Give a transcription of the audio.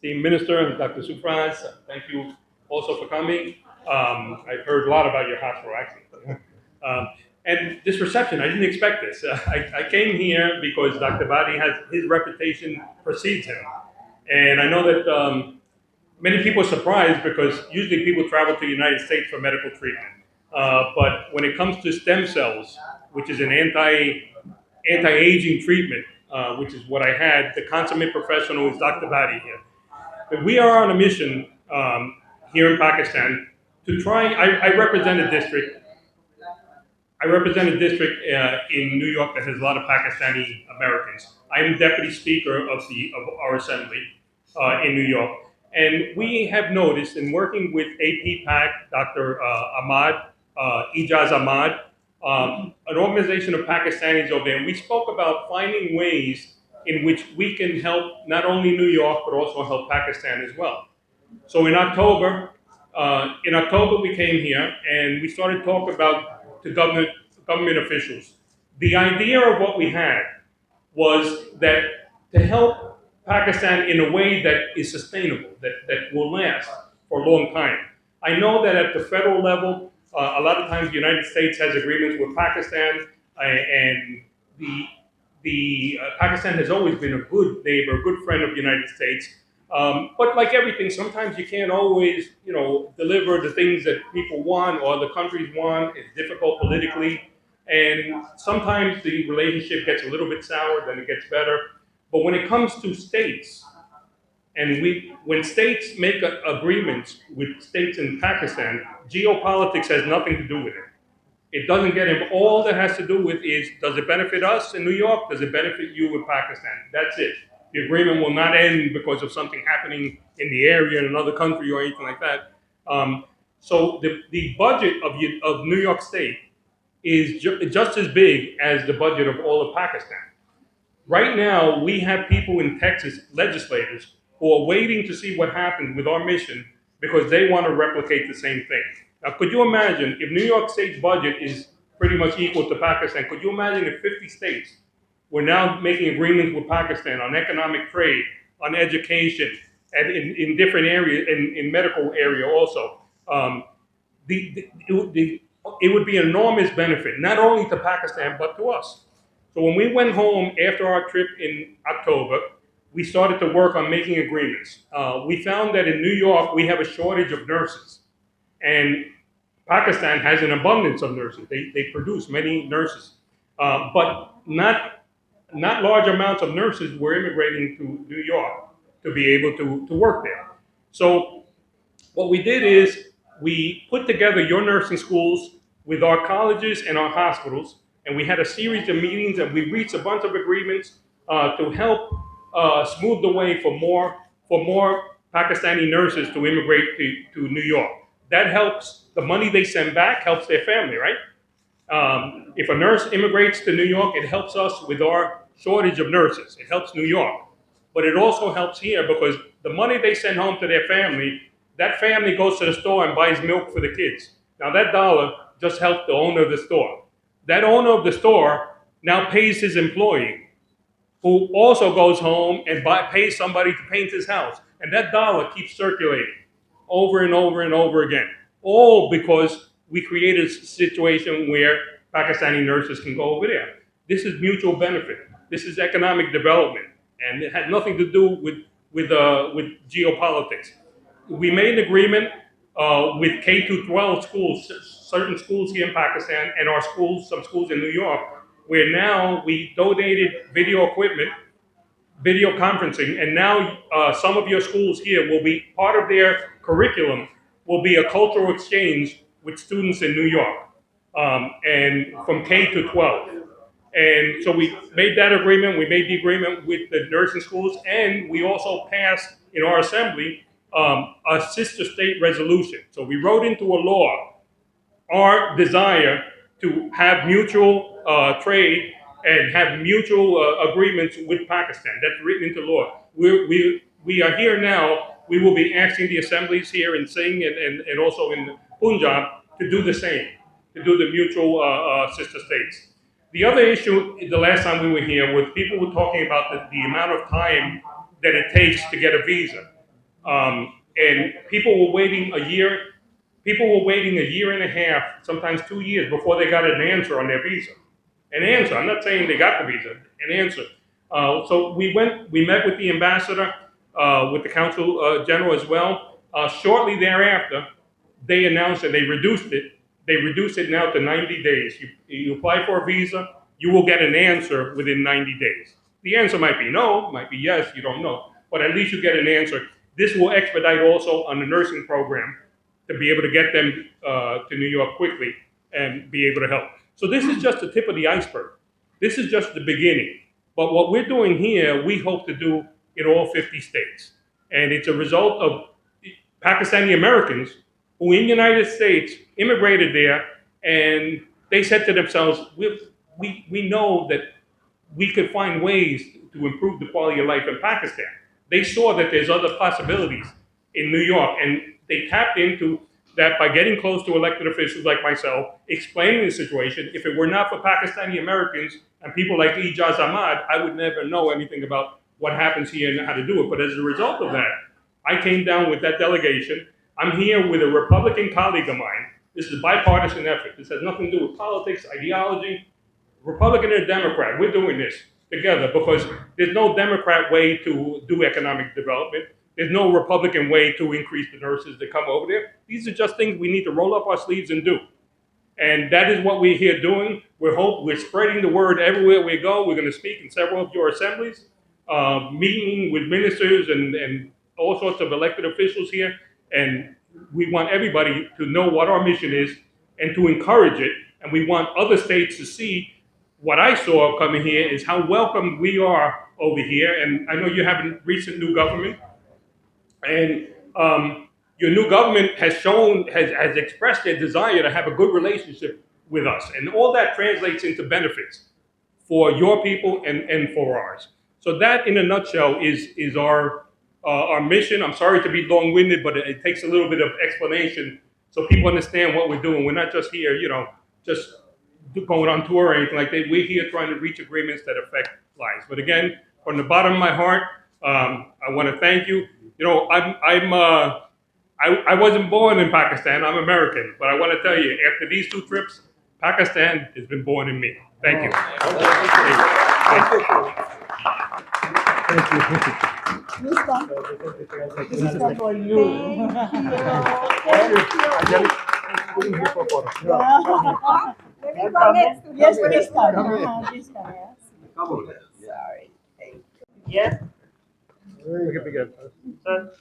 esteemed minister, Dr. Sufras, thank you also for coming. I've heard a lot about your hospital, actually. And this reception, I didn't expect this. I came here because Dr. Badie has, his reputation precedes him. And I know that many people are surprised because usually people travel to the United States for medical treatment. But when it comes to stem cells, which is an anti-aging treatment, which is what I had, the consummate professional is Dr. Badie here. But we are on a mission here in Pakistan to try, I represent a district. I represent a district in New York that has a lot of Pakistani Americans. I'm deputy speaker of our assembly in New York. And we have noticed in working with APPAC, Dr. Ijaz Ahmad, an organization of Pakistanis over there, and we spoke about finding ways in which we can help not only New York, but also help Pakistan as well. So in October we came here and we started talking about to government officials. The idea of what we had was that to help Pakistan in a way that is sustainable, that will last for a long time. I know that at the federal level, a lot of times the United States has agreements with Pakistan, and Pakistan has always been a good neighbor, a good friend of the United States. But like everything, sometimes you can't always, deliver the things that people want or the countries want. It's difficult politically, and sometimes the relationship gets a little bit sour, then it gets better. But when it comes to states, and when states make agreements with states in Pakistan, geopolitics has nothing to do with it. It doesn't get him. All that has to do with is, does it benefit us in New York? Does it benefit you in Pakistan? That's it. The agreement will not end because of something happening in the area in another country or anything like that. So the budget of New York State is just as big as the budget of all of Pakistan. Right now, we have people in Texas, legislators, who are waiting to see what happens with our mission because they want to replicate the same thing. Now, could you imagine if New York State's budget is pretty much equal to Pakistan? Could you imagine if 50 states were now making agreements with Pakistan on economic trade, on education, and in different areas, in medical area also? It would be an enormous benefit, not only to Pakistan, but to us. So when we went home after our trip in October, we started to work on making agreements. We found that in New York, we have a shortage of nurses. And Pakistan has an abundance of nurses. They produce many nurses. But not large amounts of nurses were immigrating to New York to be able to work there. So what we did is we put together your nursing schools with our colleges and our hospitals, and we had a series of meetings and we reached a bunch of agreements to help smooth the way for more Pakistani nurses to immigrate to New York. That helps, the money they send back helps their family, right? If a nurse immigrates to New York, it helps us with our shortage of nurses. It helps New York. But it also helps here because the money they send home to their family, that family goes to the store and buys milk for the kids. Now that dollar just helped the owner of the store. That owner of the store now pays his employee, who also goes home and pays somebody to paint his house. And that dollar keeps circulating over and over and over again. All because we created a situation where Pakistani nurses can go over there. This is mutual benefit. This is economic development. And it had nothing to do with geopolitics. We made an agreement with K-12 schools, certain schools here in Pakistan, and our schools, some schools in New York, where now we donated video equipment, video conferencing, and now some of your schools here will be, part of their curriculum will be a cultural exchange with students in New York, and from K to 12. And so we made that agreement, we made the agreement with the nursing schools, and we also passed in our assembly a sister state resolution. So we wrote into a law our desire to have mutual trade and have mutual agreements with Pakistan. That's written into law. We are here now. We will be asking the assemblies here in Singh and also in Punjab to do the same, to do the mutual sister states. The other issue, the last time we were here, was people were talking about the amount of time that it takes to get a visa. And people were waiting a year. People were waiting a year and a half, sometimes 2 years, before they got an answer on their visa. An answer. I'm not saying they got the visa. An answer. So we met with the ambassador, with the consul general as well. Shortly thereafter, they announced that they reduced it. They reduced it now to 90 days. You apply for a visa, you will get an answer within 90 days. The answer might be no, might be yes, you don't know, but at least you get an answer. This will expedite also on the nursing program to be able to get them to New York quickly and be able to help. So this is just the tip of the iceberg. This is just the beginning. But what we're doing here, we hope to do in all 50 states. And it's a result of Pakistani Americans who in the United States immigrated there, and they said to themselves, we know that we could find ways to improve the quality of life in Pakistan. They saw that there's other possibilities in New York, and they tapped into that by getting close to elected officials like myself, explaining the situation. If it were not for Pakistani Americans and people like Ijaz Ahmad, I would never know anything about what happens here and how to do it. But as a result of that, I came down with that delegation. I'm here with a Republican colleague of mine. This is a bipartisan effort. This has nothing to do with politics, ideology. Republican and Democrat, we're doing this together because there's no Democrat way to do economic development. There's no Republican way to increase the nurses that come over there. These are just things we need to roll up our sleeves and do. And that is what we're here doing. We're spreading the word everywhere we go. We're going to speak in several of your assemblies, meeting with ministers and all sorts of elected officials here. And we want everybody to know what our mission is and to encourage it. And we want other states to see what I saw coming here is how welcome we are over here. And I know you have a recent new government. And your new government has expressed their desire to have a good relationship with us. And all that translates into benefits for your people and for ours. So that, in a nutshell, is our mission. I'm sorry to be long-winded, but it takes a little bit of explanation so people understand what we're doing. We're not just here, just going on tour or anything like that. We're here trying to reach agreements that affect lives. But again, from the bottom of my heart, I want to thank you. I wasn't born in Pakistan. I'm American, but I want to tell you, after these 2 trips, Pakistan has been born in me. Thank you. This is for you. Yes, please come. Please come. Sorry. Yes. Sir.